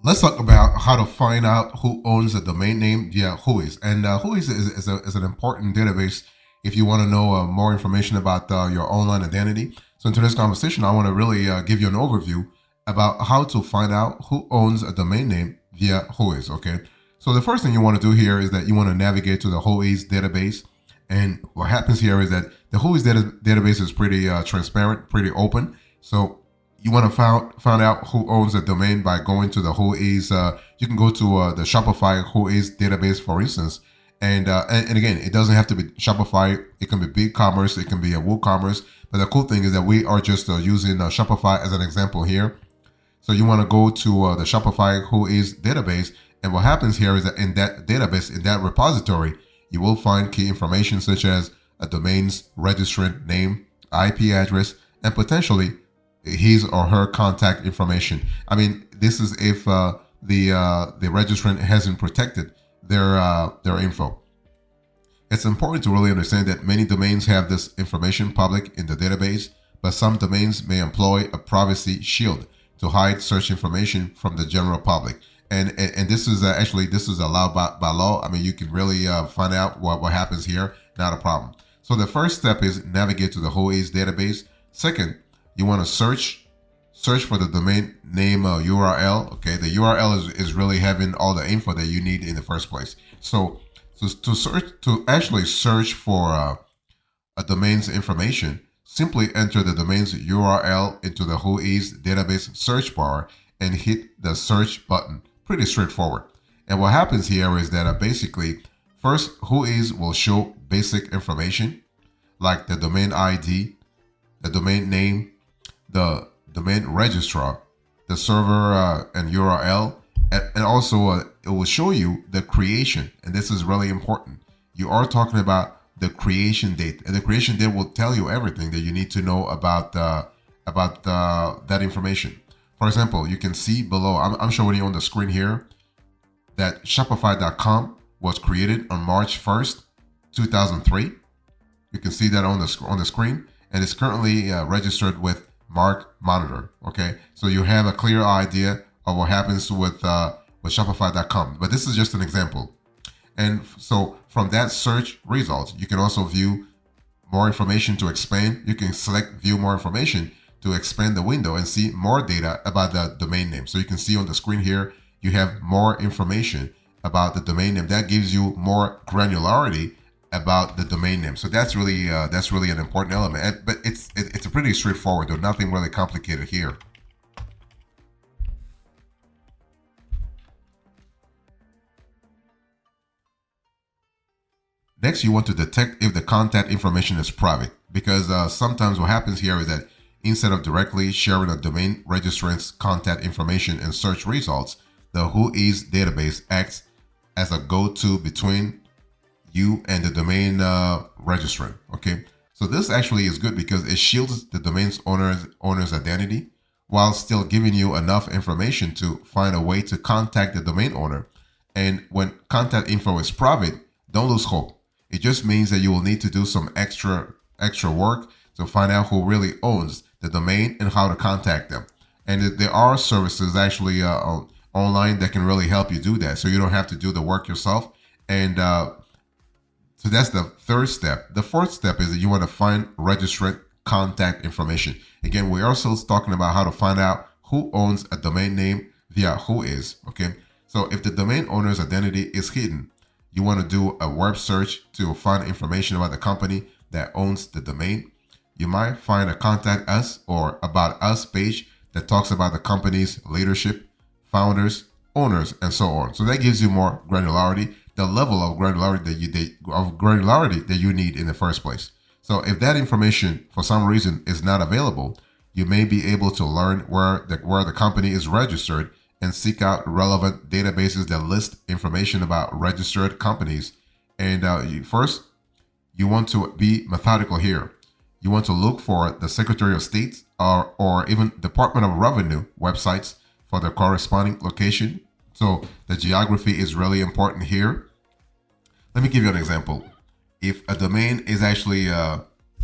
Let's talk about how to find out who owns a domain name via WHOIS. And WHOIS is an important database if you want to know more information about your online identity. So in today's conversation, I want to really give you an overview about how to find out who owns a domain name via WHOIS. Okay. So the first thing you want to do here is that you want to navigate to the WHOIS database. And what happens here is that the WHOIS database is pretty transparent, pretty open. So you want to find out who owns the domain by going to the WHOIS. You can go to the Shopify WHOIS database, for instance. And again, it doesn't have to be Shopify. It can be BigCommerce. It can be a WooCommerce. But the cool thing is that we are just using Shopify as an example here. So you want to go to the Shopify WHOIS database. And what happens here is that in that database, in that repository, you will find key information such as a domain's registrant name, IP address, and potentially his or her contact information. I mean, this is if the registrant hasn't protected their info. It's important to really understand that many domains have this information public in the database, but some domains may employ a privacy shield to hide search information from the general public. And this is actually this is allowed by law. I mean, you can really find out what happens here. Not a problem. So the first step is navigate to the WHOIS database. Second, you want to search for the domain name URL. Okay, the URL is really having all the info that you need in the first place. So to actually search for a domain's information, simply enter the domain's URL into the WHOIS database search bar and hit the search button. Pretty straightforward. And what happens here is that basically, first, WHOIS will show basic information like the domain ID, the domain name, the domain registrar, the server and URL, and also it will show you the creation. And this is really important. You are talking about the creation date, and the creation date will tell you everything that you need to know about that information. For example, you can see below, I'm showing you on the screen here, that Shopify.com was created on March 1st, 2003. You can see that on the screen, and it's currently registered with Mark Monitor. Okay, so you have a clear idea of what happens with Shopify.com. But this is just an example. And so from that search results, you can also view more information to expand. You can select view more information to expand the window and see more data about the domain name. So you can see on the screen here, you have more information about the domain name. That gives you more granularity about the domain name. So that's really an important element. But it's a pretty straightforward, though, nothing really complicated here. Next, you want to detect if the contact information is private, because sometimes what happens here is that instead of directly sharing a domain registrant's contact information in search results, the WHOIS database acts as a go-to between you and the domain registrant. Okay, so this actually is good because it shields the domain's owner's identity while still giving you enough information to find a way to contact the domain owner. And when contact info is private, don't lose hope. It just means that you will need to do some extra work to find out who really owns the domain and how to contact them. And there are services actually online that can really help you do that, so you don't have to do the work yourself. And so that's the third step. The fourth step is that you want to find registrant contact information. Again, we're also talking about how to find out who owns a domain name via WHOIS. Okay, so if the domain owner's identity is hidden, you want to do a web search to find information about the company that owns the domain. You might find a contact us or about us page that talks about the company's leadership, founders, owners, and so on. So that gives you more granularity, the level of granularity that you need in the first place. So if that information for some reason is not available, you may be able to learn where the company is registered and seek out relevant databases that list information about registered companies. And first, you want to be methodical here. You want to look for the Secretary of State or even Department of Revenue websites for the corresponding location. So the geography is really important here. Let me give you an example. If a domain is actually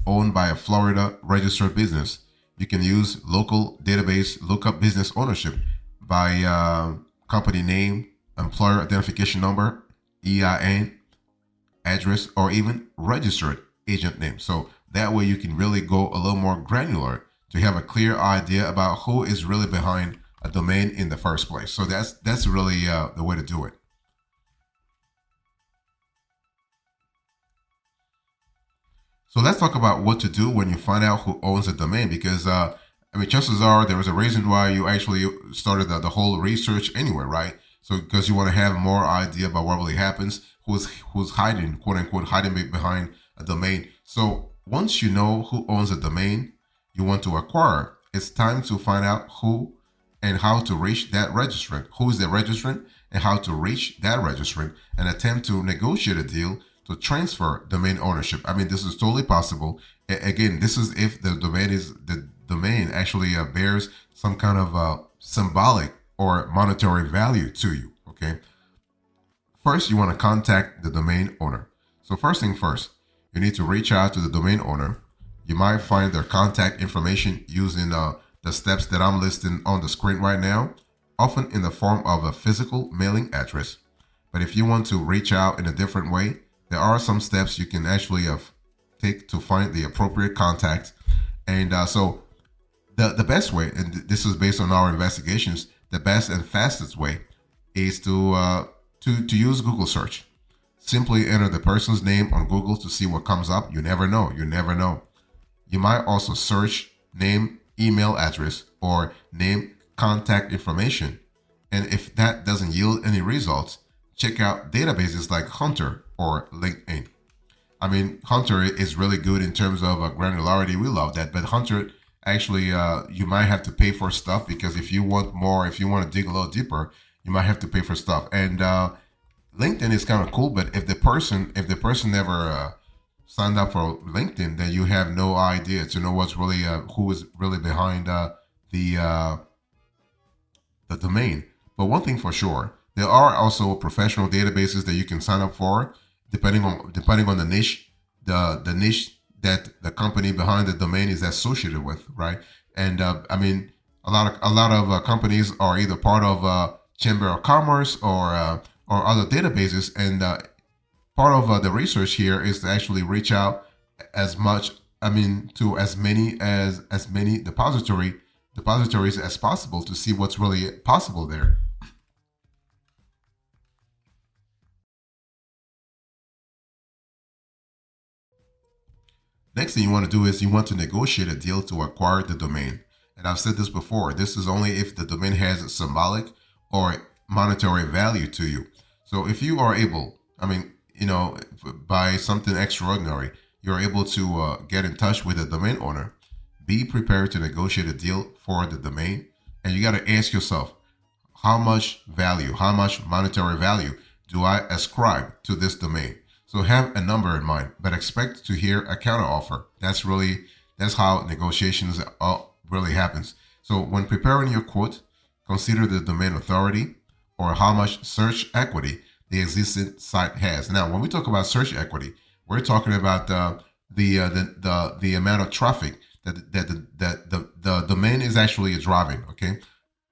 owned by a Florida registered business, you can use local database lookup business ownership by company name, employer identification number, EIN, address, or even registered agent name. So that way you can really go a little more granular to have a clear idea about who is really behind a domain in the first place. So that's really the way to do it. So let's talk about what to do when you find out who owns a domain, because I mean, chances are there was a reason why you actually started the whole research anyway, right? So because you want to have more idea about what really happens, who's hiding, quote unquote, hiding behind a domain. So once you know who owns a domain you want to acquire, it's time to find out who and how to reach that registrant. Who is the registrant and how to reach that registrant and attempt to negotiate a deal to transfer domain ownership. I mean, this is totally possible. Again, this is if the domain actually bears some kind of symbolic or monetary value to you. Okay. First, you want to contact the domain owner. So first thing first, you need to reach out to the domain owner. You might find their contact information using the steps that I'm listing on the screen right now, often in the form of a physical mailing address. But if you want to reach out in a different way, there are some steps you can actually take to find the appropriate contact. And so the best way, and this is based on our investigations, the best and fastest way is to use Google search. Simply enter the person's name on Google to see what comes up. You never know. You never know. You might also search name, email address, or name contact information. And if that doesn't yield any results, check out databases like Hunter or LinkedIn. I mean, Hunter is really good in terms of granularity. We love that. But Hunter, actually, you might have to pay for stuff, because if you want more, if you want to dig a little deeper, you might have to pay for stuff. And LinkedIn is kind of cool, but if the person never signed up for LinkedIn, then you have no idea to know what's really who is really behind the domain. But one thing for sure, there are also professional databases that you can sign up for, depending on the niche, the niche that the company behind the domain is associated with, right? And I mean, a lot of companies are either part of Chamber of Commerce or other databases, and part of the research here is to actually reach out as much, I mean, to as many depositories as possible to see what's really possible there. Next thing you want to do is you want to negotiate a deal to acquire the domain. And I've said this before, this is only if the domain has symbolic or monetary value to you. So if you are able, I mean, you know, by something extraordinary, you're able to get in touch with the domain owner, be prepared to negotiate a deal for the domain. And you got to ask yourself, how much value, how much monetary value do I ascribe to this domain? So have a number in mind, but expect to hear a counter offer. That's how negotiations really happens. So when preparing your quote, consider the domain authority or how much search equity the existing site has. Now, when we talk about search equity, we're talking about the amount of traffic that the domain is actually driving. Okay,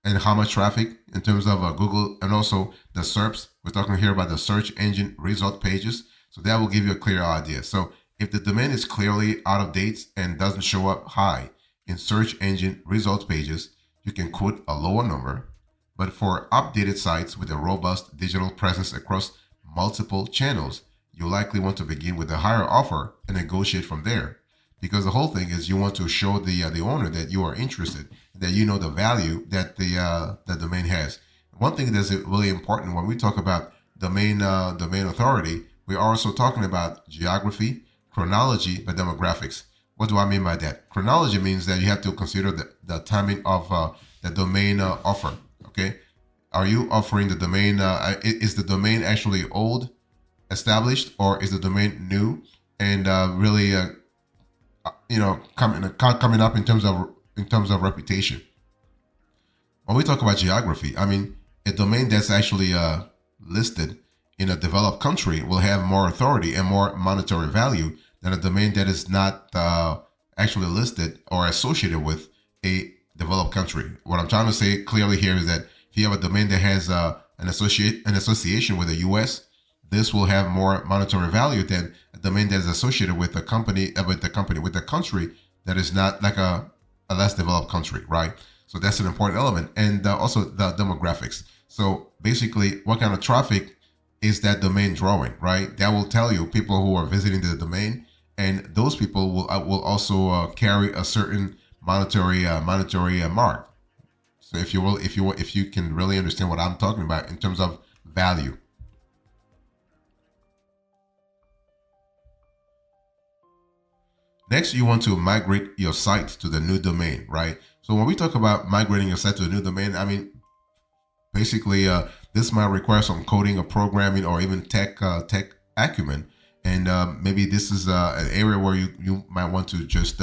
and how much traffic in terms of Google, and also the SERPs. We're talking here about the search engine result pages. So that will give you a clear idea. So if the domain is clearly out of date and doesn't show up high in search engine results pages, you can quote a lower number. But for updated sites with a robust digital presence across multiple channels, you likely want to begin with a higher offer and negotiate from there. Because the whole thing is you want to show the owner that you are interested, that you know the value that the domain has. One thing that's really important when we talk about domain authority, we're also talking about geography, chronology, but demographics. What do I mean by that? Chronology means that you have to consider the timing of the domain offer. Okay, are you offering the domain? Is the domain actually old, established, or is the domain new and really, coming up in terms of reputation? When we talk about geography, I mean a domain that's actually listed in a developed country will have more authority and more monetary value than a domain that is not actually listed or associated with a developed country. What I'm trying to say clearly here is that If you have a domain that has an association with the U.S., this will have more monetary value than a domain that is associated with a company, with a country that is not like a less developed country, right? So that's an important element. And also the demographics. So basically, what kind of traffic is that domain drawing, right? That will tell you people who are visiting the domain, and those people will also carry a certain monetary mark. So if you can really understand what I'm talking about in terms of value. Next, you want to migrate your site to the new domain, right? So when we talk about migrating your site to a new domain, I mean, basically, this might require some coding or programming or even tech acumen. And maybe this is an area where you might want to just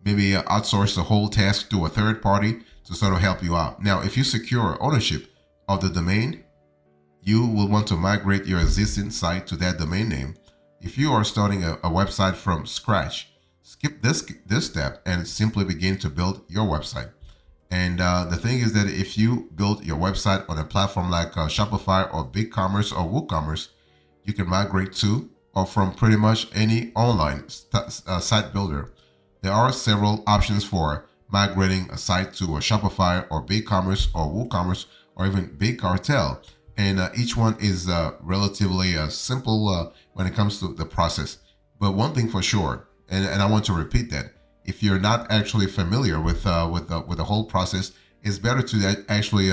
maybe outsource the whole task to a third party to sort of help you out. Now, if you secure ownership of the domain, you will want to migrate your existing site to that domain name. If you are starting a website from scratch, skip this step and simply begin to build your website. And the thing is that if you build your website on a platform like Shopify or BigCommerce or WooCommerce, you can migrate to or from pretty much any online site builder. There are several options for migrating a site to a Shopify or BigCommerce or WooCommerce or even BigCartel. And each one is relatively simple when it comes to the process. But one thing for sure, and I want to repeat that, if you're not actually familiar with the whole process, it's better to actually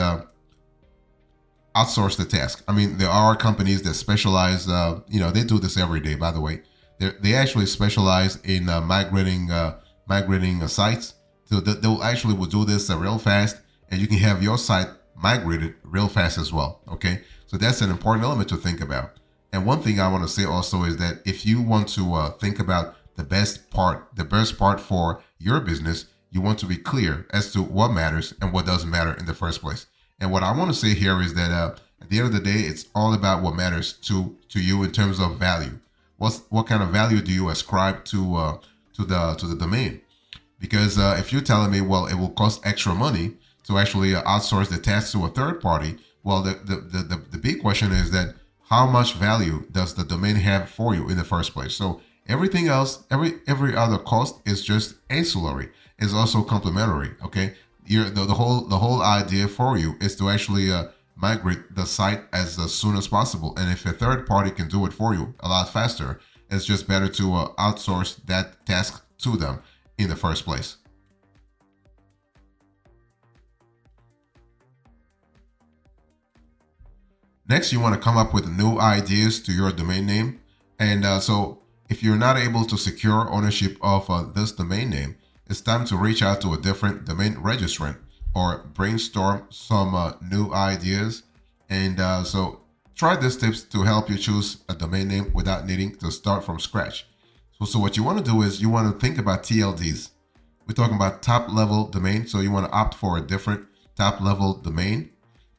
outsource the task. I mean, there are companies that specialize. They do this every day. By the way, they actually specialize in migrating sites. So they will do this real fast, and you can have your site migrated real fast as well. Okay, so that's an important element to think about. And one thing I want to say also is that if you want to think about the best part for your business, you want to be clear as to what matters and what doesn't matter in the first place. And what I want to say here is that at the end of the day, it's all about what matters to you in terms of value. What kind of value do you ascribe to the domain? Because if you're telling me, well, it will cost extra money to actually outsource the task to a third party, well, the big question is that how much value does the domain have for you in the first place? So everything else, every other cost is just ancillary. It's also complementary. Okay, the whole idea for you is to actually migrate the site as soon as possible. And if a third party can do it for you a lot faster, it's just better to outsource that task to them in the first place. Next, you want to come up with new ideas to your domain name. And so if you're not able to secure ownership of this domain name, it's time to reach out to a different domain registrant or brainstorm some new ideas. And so try these tips to help you choose a domain name without needing to start from scratch. So what you want to do is you want to think about TLDs. We're talking about top level domain. So you want to opt for a different top level domain.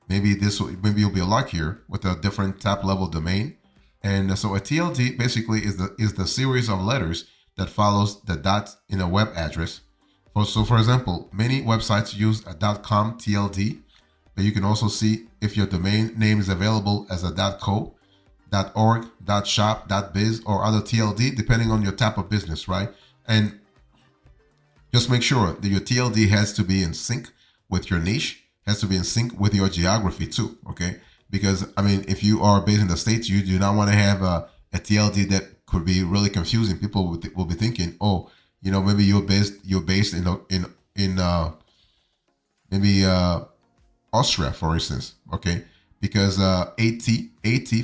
Maybe you'll be luckier with a different top level domain. And so a TLD basically is the series of letters that follows the dot in a web address. So for example, many websites use a .com TLD, but you can also see if your domain name is available as a .co, .org, .shop, .biz, or other TLD, depending on your type of business, right? And just make sure that your TLD has to be in sync with your niche, has to be in sync with your geography too, okay? Because, I mean, if you are based in the States, you do not want to have a TLD that could be really confusing. People will be thinking, oh, maybe you're based in maybe Austria, for instance, okay? Because AT,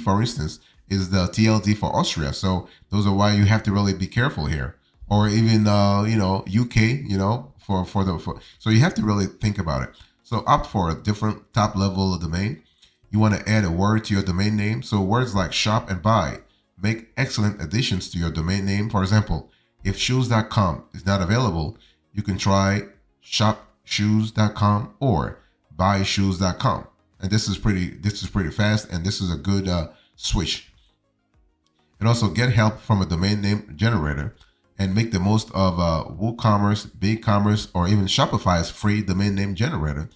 for instance, is the TLD for Austria. So those are why you have to really be careful here. Or even, UK, so you have to really think about it. So opt for a different top level domain. You want to add a word to your domain name. So words like shop and buy make excellent additions to your domain name. For example, if shoes.com is not available, you can try shopshoes.com or buyshoes.com. And this is pretty fast, and this is a good switch. And also get help from a domain name generator and make the most of WooCommerce, BigCommerce, or even Shopify's free domain name generator.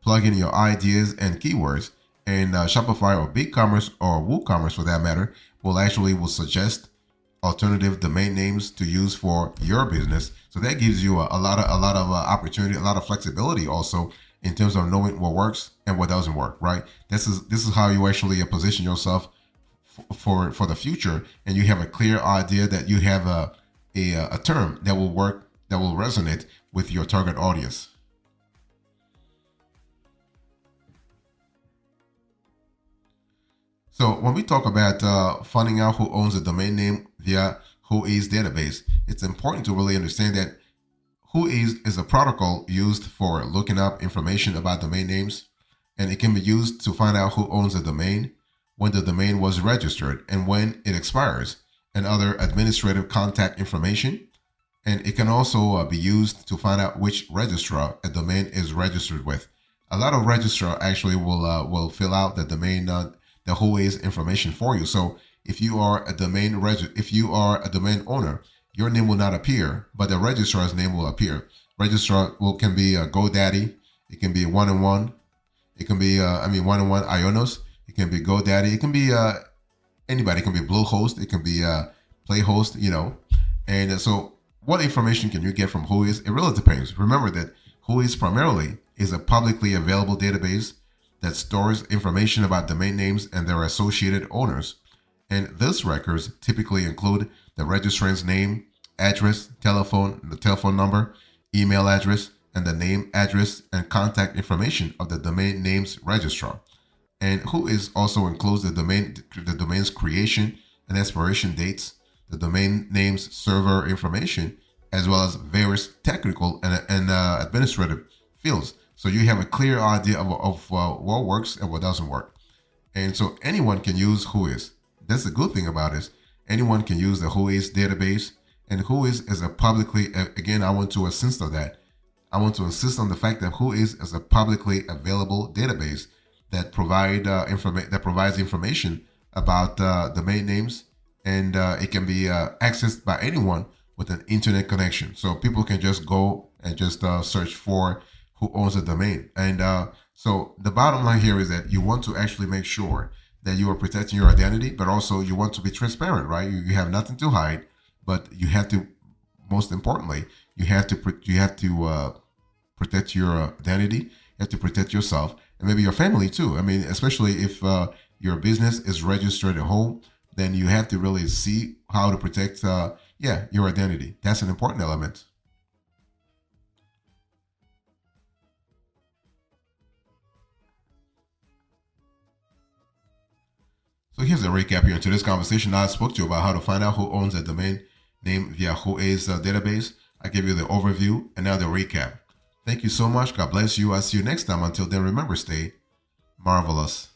plug in your ideas and keywords, and Shopify or BigCommerce or WooCommerce for that matter will suggest alternative domain names to use for your business. So that gives you a lot of opportunity, a lot of flexibility also in terms of knowing what works and what doesn't work. Right. This is how you actually position yourself for the future, and you have a clear idea that you have a term that will work, that will resonate with your target audience. So when we talk about finding out who owns a domain name via WHOIS database, it's important to really understand that WHOIS is a protocol used for looking up information about domain names, and it can be used to find out who owns a domain, when the domain was registered, and when it expires, and other administrative contact information. And it can also be used to find out which registrar a domain is registered with. A lot of registrars actually will fill out the domain the WHOIS information for you. So if you are a domain owner, your name will not appear, but the registrar's name will appear. Registrar can be GoDaddy, it can be one-on-one, it can be one-on-one Ionos, it can be GoDaddy, it can be anybody, it can be Bluehost, it can be Playhost, And so what information can you get from WHOIS? It really depends. Remember that WHOIS primarily is a publicly available database that stores information about domain names and their associated owners. And these records typically include the registrant's name, address, the telephone number, email address, and the name, address, and contact information of the domain name's registrar. And WHOIS also includes the domain's creation and expiration dates, the domain name's server information, as well as various technical and administrative fields. So you have a clear idea of what works and what doesn't work. And so anyone can use WHOIS. That's the good thing about it. Anyone can use the WHOIS database. And WHOIS is a publicly, again, I want to insist on that. I want to insist on the fact that WHOIS is a publicly available database that provides information about domain names, and it can be accessed by anyone with an internet connection. So people can just go and just search for who owns a domain. And so the bottom line here is that you want to actually make sure that you are protecting your identity, but also you want to be transparent, right? You have nothing to hide, but you have to, most importantly, you have to protect your identity. You have to protect yourself and maybe your family too. I mean, especially if your business is registered at home, then you have to really see how to protect, your identity. That's an important element. So here's a recap here. In today's conversation, I spoke to you about how to find out who owns a domain name via WHOIS database. I gave you the overview and now the recap. Thank you so much. God bless you. I'll see you next time. Until then, remember, stay marvelous.